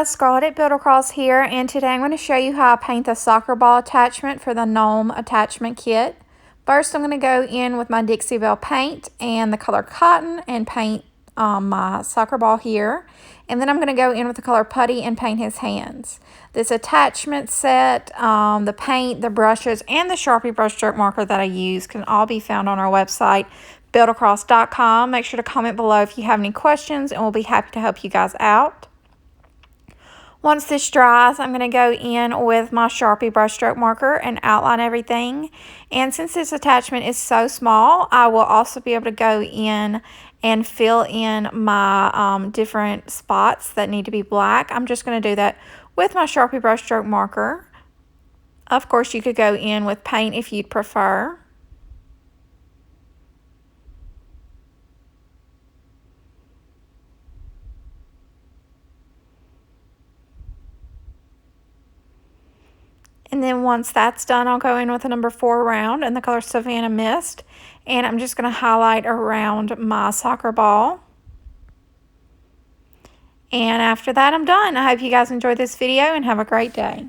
guys, Scarlett at Build Across here, and today I'm going to show you how I paint the soccer ball attachment for the gnome attachment kit. First, I'm going to go in with my Dixie Belle paint and the color cotton and paint my soccer ball here. And then I'm going to go in with the color putty and paint his hands. This attachment set, the paint, the brushes, and the Sharpie brushstroke marker that I use can all be found on our website, buildacross.com. Make sure to comment below if you have any questions, and we'll be happy to help you guys out. Once this dries, I'm going to go in with my Sharpie brushstroke marker and outline everything. And since this attachment is so small, I will also be able to go in and fill in my different spots that need to be black. I'm just going to do that with my Sharpie brushstroke marker. Of course, you could go in with paint if you'd prefer. And then once that's done, I'll go in with a number 4 round in the color Savannah Mist. And I'm just going to highlight around my soccer ball. And after that, I'm done. I hope you guys enjoyed this video and have a great day.